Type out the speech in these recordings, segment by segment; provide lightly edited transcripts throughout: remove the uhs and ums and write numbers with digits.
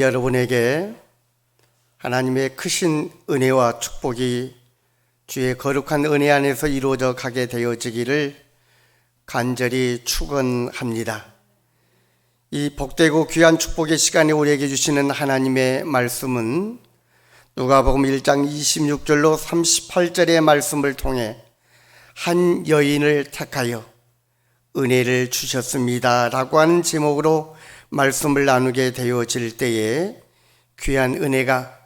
여러분에게 하나님의 크신 은혜와 축복이 주의 거룩한 은혜 안에서 이루어져 가게 되어지기를 간절히 축원합니다. 이 복되고 귀한 축복의 시간에 우리에게 주시는 하나님의 말씀은 누가복음 1장 26절로 38절의 말씀을 통해 한 여인을 택하여 은혜를 주셨습니다 라고 하는 제목으로 말씀을 나누게 되어질 때에 귀한 은혜가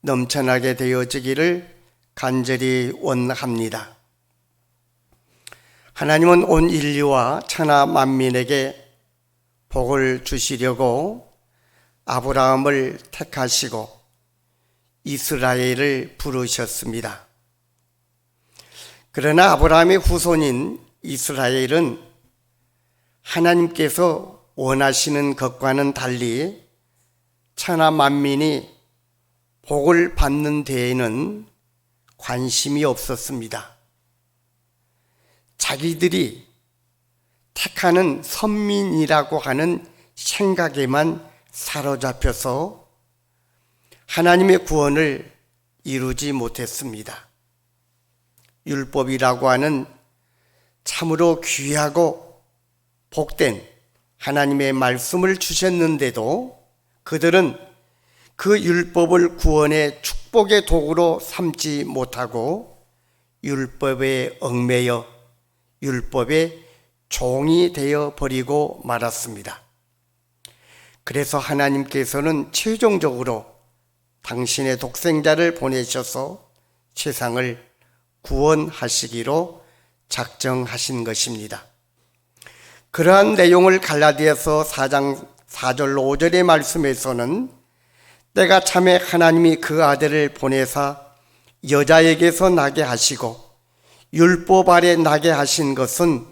넘쳐나게 되어지기를 간절히 원합니다. 하나님은 온 인류와 천하 만민에게 복을 주시려고 아브라함을 택하시고 이스라엘을 부르셨습니다. 그러나 아브라함의 후손인 이스라엘은 하나님께서 원하시는 것과는 달리 천하 만민이 복을 받는 데에는 관심이 없었습니다. 자기들이 택하는 선민이라고 하는 생각에만 사로잡혀서 하나님의 구원을 이루지 못했습니다. 율법이라고 하는 참으로 귀하고 복된 하나님의 말씀을 주셨는데도 그들은 그 율법을 구원의 축복의 도구로 삼지 못하고 율법에 얽매여 율법의 종이 되어 버리고 말았습니다. 그래서 하나님께서는 최종적으로 당신의 독생자를 보내셔서 세상을 구원하시기로 작정하신 것입니다. 그러한 내용을 갈라디아서 4장 4절로 5절의 말씀에서는 때가 참에 하나님이 그 아들을 보내사 여자에게서 나게 하시고 율법 아래 나게 하신 것은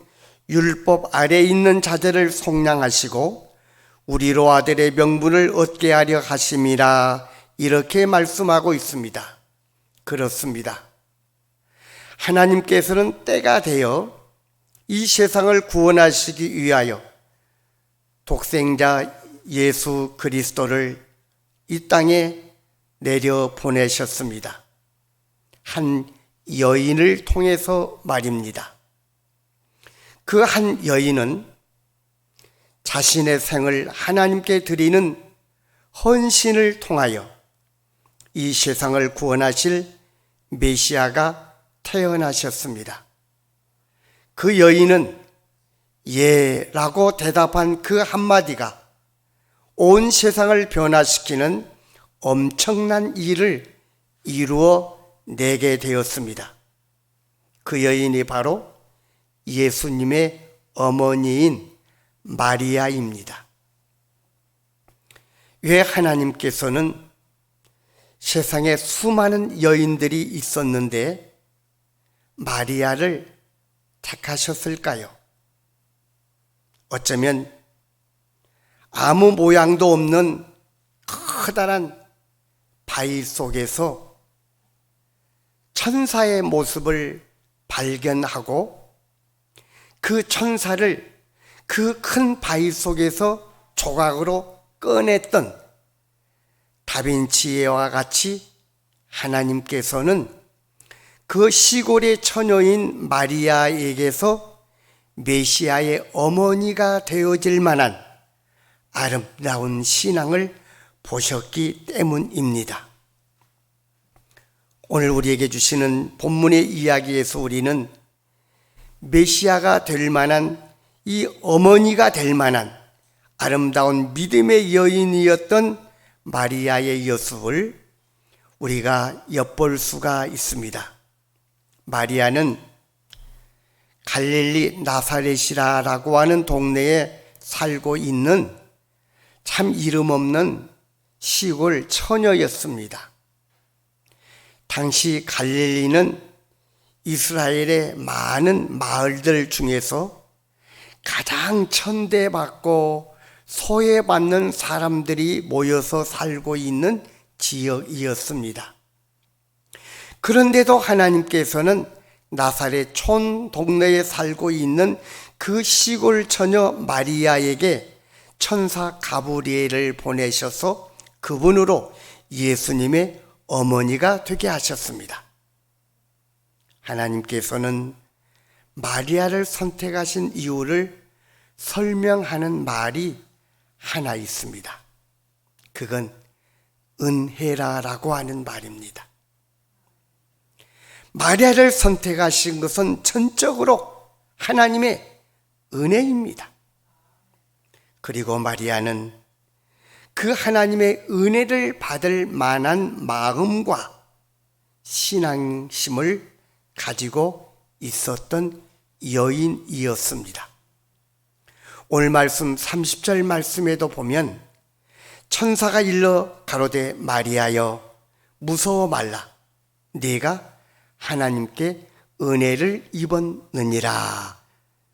율법 아래 있는 자들을 속량하시고 우리로 아들의 명분을 얻게 하려 하심이라 이렇게 말씀하고 있습니다. 그렇습니다. 하나님께서는 때가 되어 이 세상을 구원하시기 위하여 독생자 예수 그리스도를 이 땅에 내려 보내셨습니다. 한 여인을 통해서 말입니다. 그 한 여인은 자신의 생을 하나님께 드리는 헌신을 통하여 이 세상을 구원하실 메시아가 태어나셨습니다. 그 여인은 예라고 대답한 그 한마디가 온 세상을 변화시키는 엄청난 일을 이루어 내게 되었습니다. 그 여인이 바로 예수님의 어머니인 마리아입니다. 왜 하나님께서는 세상에 수많은 여인들이 있었는데 마리아를 택하셨을까요? 어쩌면 아무 모양도 없는 커다란 바위 속에서 천사의 모습을 발견하고 그 천사를 그 큰 바위 속에서 조각으로 꺼냈던 다빈치와 같이 하나님께서는 그 시골의 처녀인 마리아에게서 메시아의 어머니가 되어질 만한 아름다운 신앙을 보셨기 때문입니다. 오늘 우리에게 주시는 본문의 이야기에서 우리는 메시아가 될 만한 이 어머니가 될 만한 아름다운 믿음의 여인이었던 마리아의 여수를 우리가 엿볼 수가 있습니다. 마리아는 갈릴리 나사렛이라고 하는 동네에 살고 있는 참 이름 없는 시골 처녀였습니다. 당시 갈릴리는 이스라엘의 많은 마을들 중에서 가장 천대받고 소외받는 사람들이 모여서 살고 있는 지역이었습니다. 그런데도 하나님께서는 나사렛 촌 동네에 살고 있는 그 시골 처녀 마리아에게 천사 가브리엘을 보내셔서 그분으로 예수님의 어머니가 되게 하셨습니다. 하나님께서는 마리아를 선택하신 이유를 설명하는 말이 하나 있습니다. 그건 은혜라라고 하는 말입니다. 마리아를 선택하신 것은 전적으로 하나님의 은혜입니다. 그리고 마리아는 그 하나님의 은혜를 받을 만한 마음과 신앙심을 가지고 있었던 여인이었습니다. 오늘 말씀 30절 말씀에도 보면 천사가 일러 가로되 마리아여 무서워 말라 네가 하나님께 은혜를 입었느니라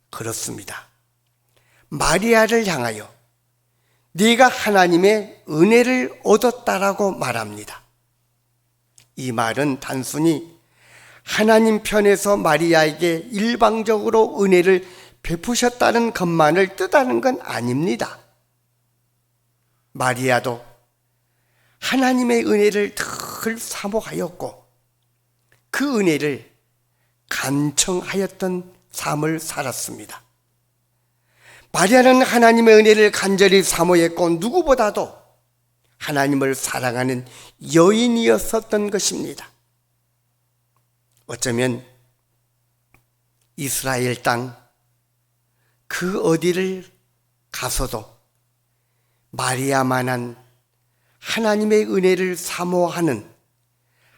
그렇습니다. 마리아를 향하여 네가 하나님의 은혜를 얻었다라고 말합니다. 이 말은 단순히 하나님 편에서 마리아에게 일방적으로 은혜를 베푸셨다는 것만을 뜻하는 건 아닙니다. 마리아도 하나님의 은혜를 늘 사모하였고 그 은혜를 간청하였던 삶을 살았습니다. 마리아는 하나님의 은혜를 간절히 사모했고 누구보다도 하나님을 사랑하는 여인이었었던 것입니다. 어쩌면 이스라엘 땅 그 어디를 가서도 마리아만한 하나님의 은혜를 사모하는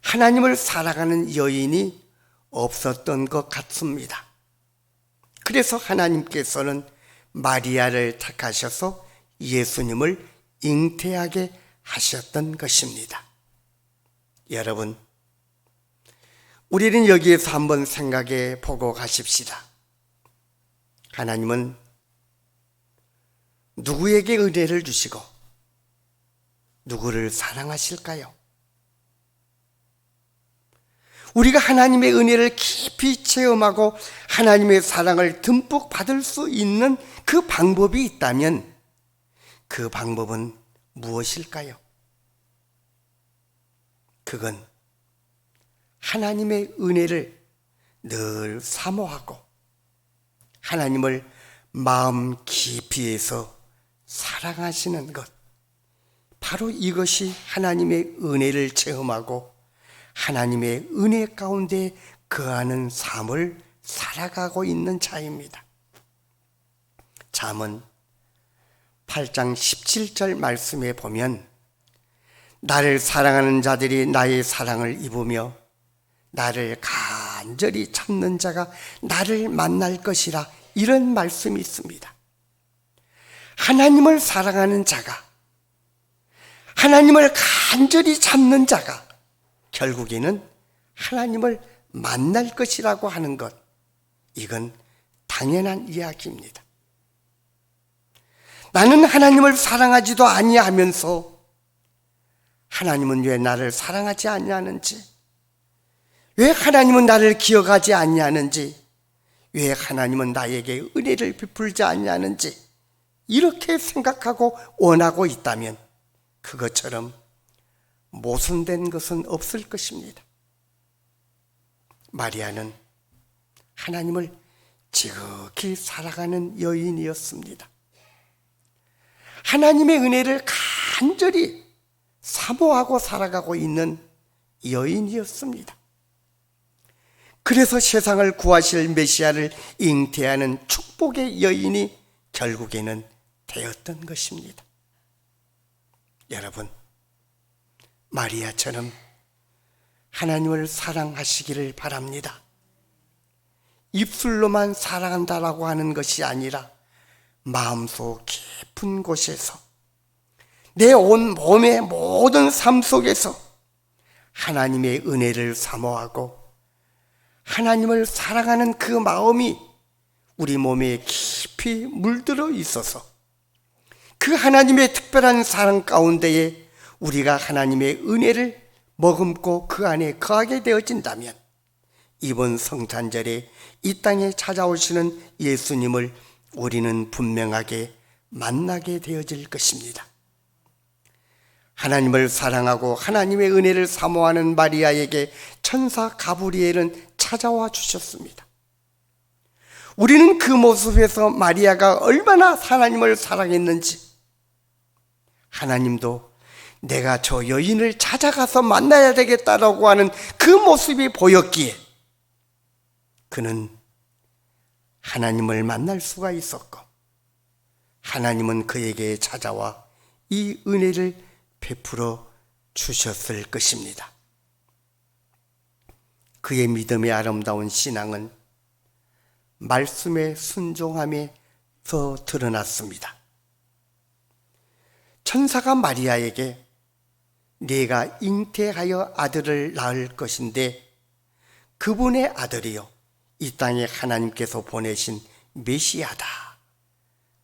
하나님을 사랑하는 여인이 없었던 것 같습니다. 그래서 하나님께서는 마리아를 택하셔서 예수님을 잉태하게 하셨던 것입니다. 여러분, 우리는 여기에서 한번 생각해 보고 가십시다. 하나님은 누구에게 은혜를 주시고 누구를 사랑하실까요? 우리가 하나님의 은혜를 깊이 체험하고 하나님의 사랑을 듬뿍 받을 수 있는 그 방법이 있다면 그 방법은 무엇일까요? 그건 하나님의 은혜를 늘 사모하고 하나님을 마음 깊이에서 사랑하시는 것, 바로 이것이 하나님의 은혜를 체험하고 하나님의 은혜 가운데 거하는 삶을 살아가고 있는 자입니다. 잠언 8장 17절 말씀에 보면 나를 사랑하는 자들이 나의 사랑을 입으며 나를 간절히 찾는 자가 나를 만날 것이라, 이런 말씀이 있습니다. 하나님을 사랑하는 자가, 하나님을 간절히 찾는 자가 결국에는 하나님을 만날 것이라고 하는 것, 이건 당연한 이야기입니다. 나는 하나님을 사랑하지도 아니하면서 하나님은 왜 나를 사랑하지 아니하는지, 왜 하나님은 나를 기억하지 아니하는지, 왜 하나님은 나에게 은혜를 베풀지 아니하는지 이렇게 생각하고 원하고 있다면 그것처럼 모순된 것은 없을 것입니다. 마리아는 하나님을 지극히 사랑하는 여인이었습니다. 하나님의 은혜를 간절히 사모하고 살아가고 있는 여인이었습니다. 그래서 세상을 구하실 메시아를 잉태하는 축복의 여인이 결국에는 되었던 것입니다. 여러분, 마리아처럼 하나님을 사랑하시기를 바랍니다. 입술로만 사랑한다라고 하는 것이 아니라 마음속 깊은 곳에서, 내 온 몸의 모든 삶 속에서 하나님의 은혜를 사모하고 하나님을 사랑하는 그 마음이 우리 몸에 깊이 물들어 있어서 그 하나님의 특별한 사랑 가운데에 우리가 하나님의 은혜를 머금고 그 안에 거하게 되어진다면 이번 성탄절에 이 땅에 찾아오시는 예수님을 우리는 분명하게 만나게 되어질 것입니다. 하나님을 사랑하고 하나님의 은혜를 사모하는 마리아에게 천사 가브리엘은 찾아와 주셨습니다. 우리는 그 모습에서 마리아가 얼마나 하나님을 사랑했는지, 하나님도 내가 저 여인을 찾아가서 만나야 되겠다라고 하는 그 모습이 보였기에 그는 하나님을 만날 수가 있었고, 하나님은 그에게 찾아와 이 은혜를 베풀어 주셨을 것입니다. 그의 믿음의 아름다운 신앙은 말씀의 순종함에서 드러났습니다. 천사가 마리아에게 네가 잉태하여 아들을 낳을 것인데 그분의 아들이요 이 땅에 하나님께서 보내신 메시아다,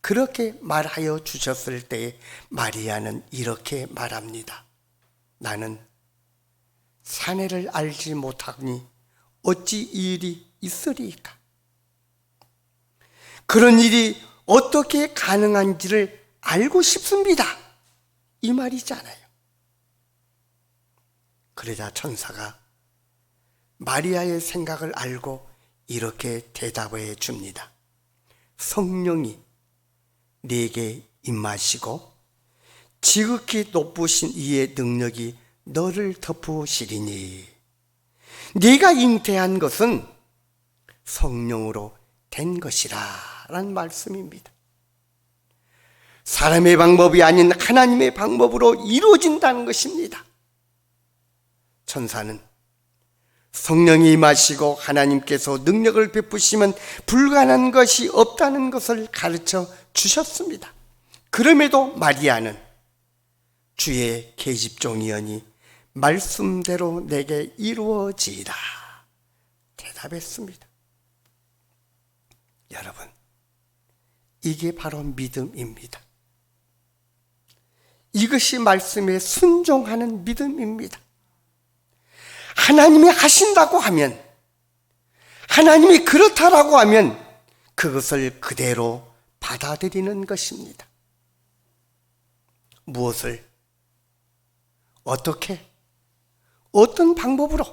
그렇게 말하여 주셨을 때에 마리아는 이렇게 말합니다. 나는 사내를 알지 못하니 어찌 이 일이 있으리이까? 그런 일이 어떻게 가능한지를 알고 싶습니다, 이 말이잖아요. 그러자 천사가 마리아의 생각을 알고 이렇게 대답해 줍니다. 성령이 네게 임하시고 지극히 높으신 이의 능력이 너를 덮으시리니 네가 잉태한 것은 성령으로 된 것이라 라는 말씀입니다. 사람의 방법이 아닌 하나님의 방법으로 이루어진다는 것입니다. 천사는 성령이 임하시고 하나님께서 능력을 베푸시면 불가능한 것이 없다는 것을 가르쳐 주셨습니다. 그럼에도 마리아는 주의 계집종이여니 말씀대로 내게 이루어지이다 대답했습니다. 여러분, 이게 바로 믿음입니다. 이것이 말씀에 순종하는 믿음입니다. 하나님이 하신다고 하면, 하나님이 그렇다라고 하면 그것을 그대로 받아들이는 것입니다. 무엇을, 어떻게, 어떤 방법으로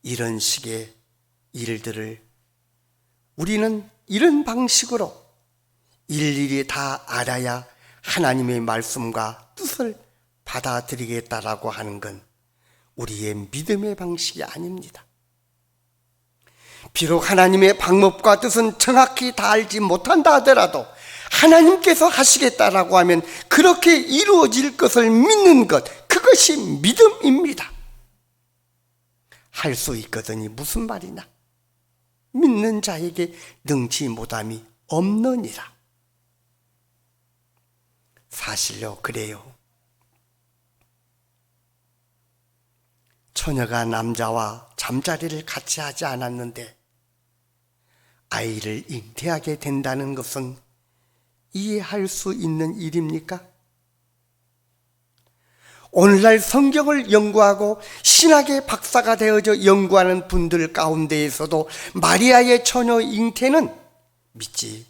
이런 식의 일들을 우리는 이런 방식으로 일일이 다 알아야 하나님의 말씀과 뜻을 받아들이겠다라고 하는 건 우리의 믿음의 방식이 아닙니다. 비록 하나님의 방법과 뜻은 정확히 다 알지 못한다 하더라도 하나님께서 하시겠다라고 하면 그렇게 이루어질 것을 믿는 것, 그것이 믿음입니다. 할 수 있거든이 무슨 말이냐? 믿는 자에게 능치 못함이 없느니라. 사실요, 그래요. 처녀가 남자와 잠자리를 같이 하지 않았는데 아이를 잉태하게 된다는 것은 이해할 수 있는 일입니까? 오늘날 성경을 연구하고 신학의 박사가 되어져 연구하는 분들 가운데에서도 마리아의 처녀 잉태는 믿지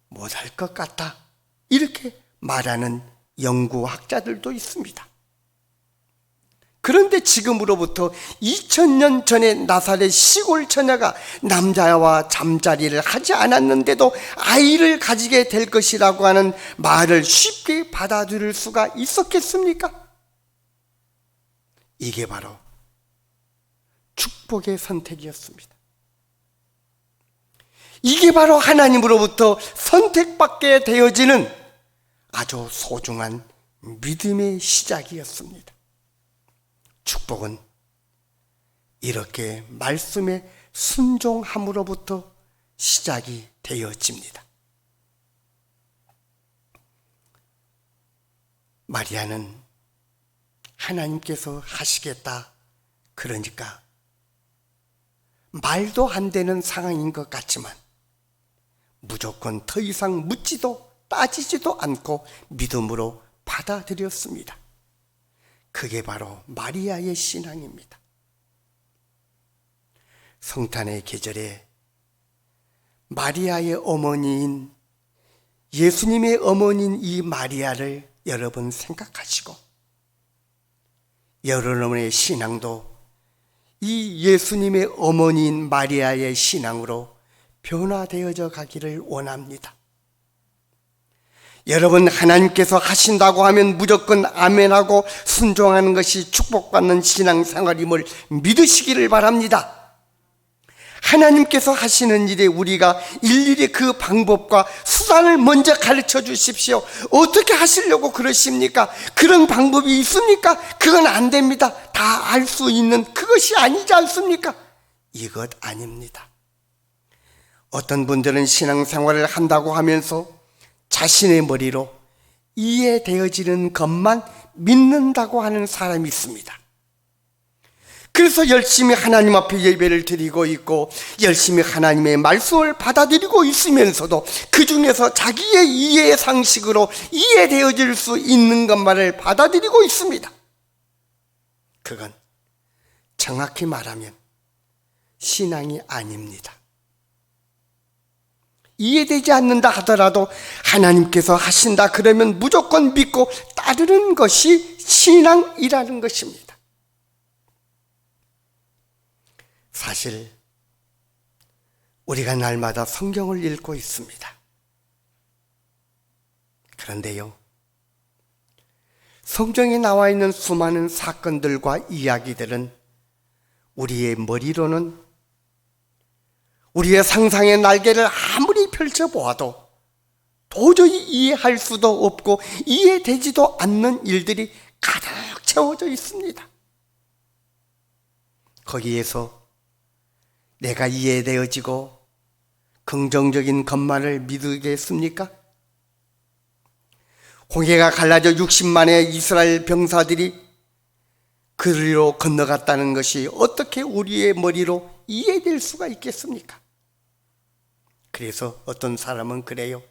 못할 것 같다, 이렇게 말하는 연구학자들도 있습니다. 그런데 지금으로부터 2000년 전에 나사렛 시골 처녀가 남자와 잠자리를 하지 않았는데도 아이를 가지게 될 것이라고 하는 말을 쉽게 받아들일 수가 있었겠습니까? 이게 바로 축복의 선택이었습니다. 이게 바로 하나님으로부터 선택받게 되어지는 아주 소중한 믿음의 시작이었습니다. 축복은 이렇게 말씀에 순종함으로부터 시작이 되어집니다. 마리아는 하나님께서 하시겠다, 그러니까 말도 안 되는 상황인 것 같지만 무조건 더 이상 묻지도 따지지도 않고 믿음으로 받아들였습니다. 그게 바로 마리아의 신앙입니다. 성탄의 계절에 마리아의 어머니인, 예수님의 어머니인 이 마리아를 여러분 생각하시고 여러분의 신앙도 이 예수님의 어머니인 마리아의 신앙으로 변화되어져 가기를 원합니다. 여러분, 하나님께서 하신다고 하면 무조건 아멘하고 순종하는 것이 축복받는 신앙생활임을 믿으시기를 바랍니다. 하나님께서 하시는 일에 우리가 일일이 그 방법과 수단을 먼저 가르쳐 주십시오. 어떻게 하시려고 그러십니까? 그런 방법이 있습니까? 그건 안 됩니다. 다 알 수 있는 그것이 아니지 않습니까? 이것 아닙니다. 어떤 분들은 신앙생활을 한다고 하면서 자신의 머리로 이해되어지는 것만 믿는다고 하는 사람이 있습니다. 그래서 열심히 하나님 앞에 예배를 드리고 있고 열심히 하나님의 말씀을 받아들이고 있으면서도 그 중에서 자기의 이해의 상식으로 이해되어질 수 있는 것만을 받아들이고 있습니다. 그건 정확히 말하면 신앙이 아닙니다. 이해되지 않는다 하더라도 하나님께서 하신다 그러면 무조건 믿고 따르는 것이 신앙이라는 것입니다. 사실 우리가 날마다 성경을 읽고 있습니다. 그런데요, 성경에 나와 있는 수많은 사건들과 이야기들은 우리의 머리로는 우리의 상상의 날개를 아무리 펼쳐보아도 도저히 이해할 수도 없고 이해되지도 않는 일들이 가득 채워져 있습니다. 거기에서 내가 이해되어지고 긍정적인 것만을 믿으겠습니까? 홍해가 갈라져 60만의 이스라엘 병사들이 그리로 건너갔다는 것이 어떻게 우리의 머리로 이해될 수가 있겠습니까? 그래서 어떤 사람은 그래요.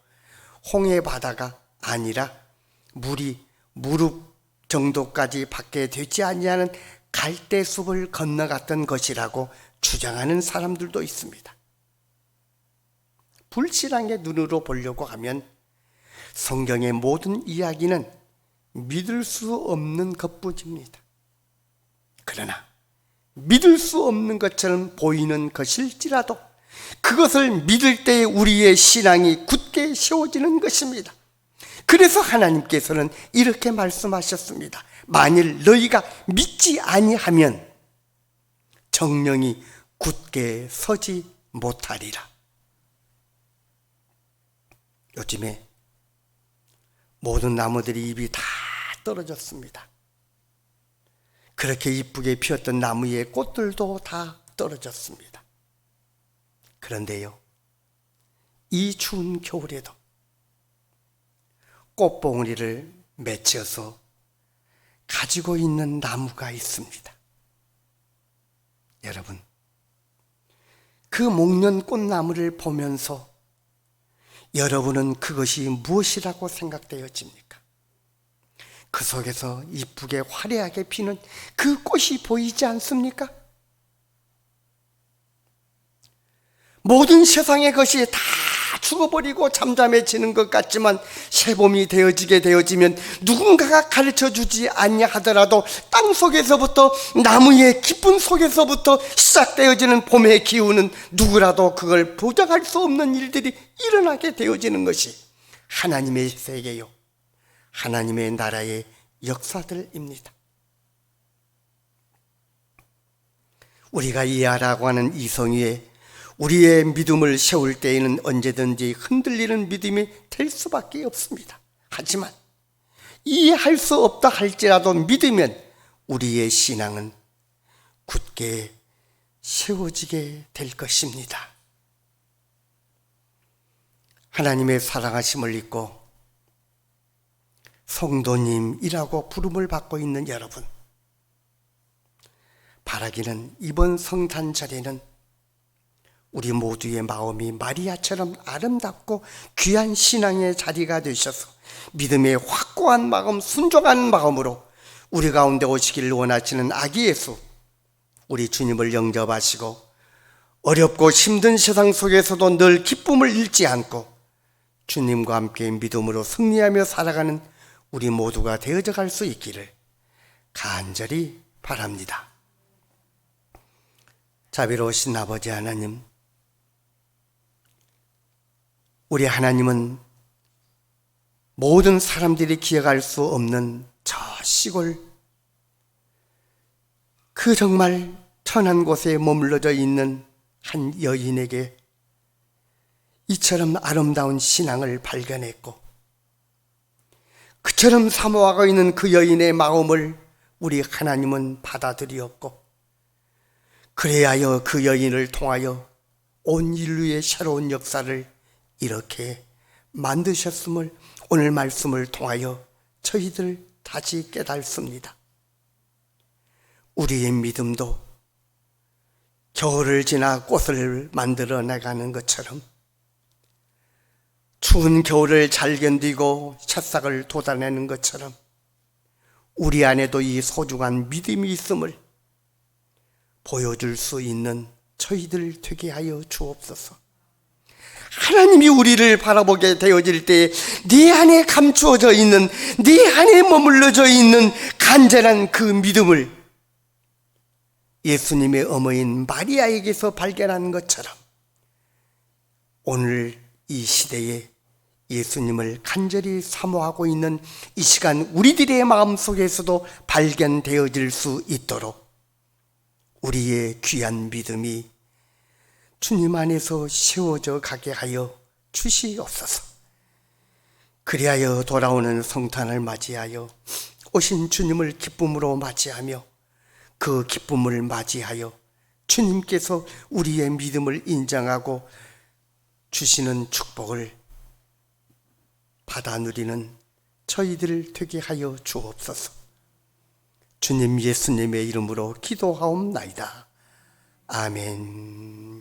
홍해 바다가 아니라 물이 무릎 정도까지 밖에 되지 아니하는 갈대숲을 건너갔던 것이라고 주장하는 사람들도 있습니다. 불신앙의 눈으로 보려고 하면 성경의 모든 이야기는 믿을 수 없는 것뿐입니다. 그러나 믿을 수 없는 것처럼 보이는 것일지라도 그것을 믿을 때 우리의 신앙이 굳게 세워지는 것입니다. 그래서 하나님께서는 이렇게 말씀하셨습니다. 만일 너희가 믿지 아니하면 정령이 굳게 서지 못하리라. 요즘에 모든 나무들이 잎이 다 떨어졌습니다. 그렇게 이쁘게 피었던 나무의 꽃들도 다 떨어졌습니다. 그런데요, 이 추운 겨울에도 꽃봉오리를 맺혀서 가지고 있는 나무가 있습니다. 여러분, 그 목련 꽃나무를 보면서 여러분은 그것이 무엇이라고 생각되어집니까? 그 속에서 이쁘게 화려하게 피는 그 꽃이 보이지 않습니까? 모든 세상의 것이 다 죽어버리고 잠잠해지는 것 같지만 새봄이 되어지면 누군가가 가르쳐주지 아니하더라도 땅 속에서부터 나무의 깊은 속에서부터 시작되어지는 봄의 기운은 누구라도 그걸 보장할 수 없는 일들이 일어나게 되어지는 것이 하나님의 세계요, 하나님의 나라의 역사들입니다. 우리가 이해하라고 하는 이성 위에 우리의 믿음을 세울 때에는 언제든지 흔들리는 믿음이 될 수밖에 없습니다. 하지만 이해할 수 없다 할지라도 믿으면 우리의 신앙은 굳게 세워지게 될 것입니다. 하나님의 사랑하심을 잊고 성도님이라고 부름을 받고 있는 여러분, 바라기는 이번 성탄절에는 우리 모두의 마음이 마리아처럼 아름답고 귀한 신앙의 자리가 되셔서 믿음의 확고한 마음, 순종한 마음으로 우리 가운데 오시기를 원하시는 아기 예수, 우리 주님을 영접하시고 어렵고 힘든 세상 속에서도 늘 기쁨을 잃지 않고 주님과 함께 믿음으로 승리하며 살아가는 우리 모두가 되어져 갈 수 있기를 간절히 바랍니다. 자비로우신 아버지 하나님, 우리 하나님은 모든 사람들이 기억할 수 없는 저 시골, 그 정말 천한 곳에 머물러져 있는 한 여인에게 이처럼 아름다운 신앙을 발견했고, 그처럼 사모하고 있는 그 여인의 마음을 우리 하나님은 받아들였고, 그래야 그 여인을 통하여 온 인류의 새로운 역사를 이렇게 만드셨음을 오늘 말씀을 통하여 저희들 다시 깨닫습니다. 우리의 믿음도 겨울을 지나 꽃을 만들어 나가는 것처럼 추운 겨울을 잘 견디고 새싹을 돋아내는 것처럼 우리 안에도 이 소중한 믿음이 있음을 보여줄 수 있는 저희들 되게 하여 주옵소서. 하나님이 우리를 바라보게 되어질 때 네 안에 감추어져 있는, 네 안에 머물러져 있는 간절한 그 믿음을 예수님의 어머니인 마리아에게서 발견한 것처럼 오늘 이 시대에 예수님을 간절히 사모하고 있는 이 시간 우리들의 마음속에서도 발견되어질 수 있도록 우리의 귀한 믿음이 주님 안에서 세워져 가게 하여 주시옵소서. 그리하여 돌아오는 성탄을 맞이하여 오신 주님을 기쁨으로 맞이하며 그 기쁨을 맞이하여 주님께서 우리의 믿음을 인정하고 주시는 축복을 받아 누리는 저희들 되게 하여 주옵소서. 주님 예수님의 이름으로 기도하옵나이다. 아멘.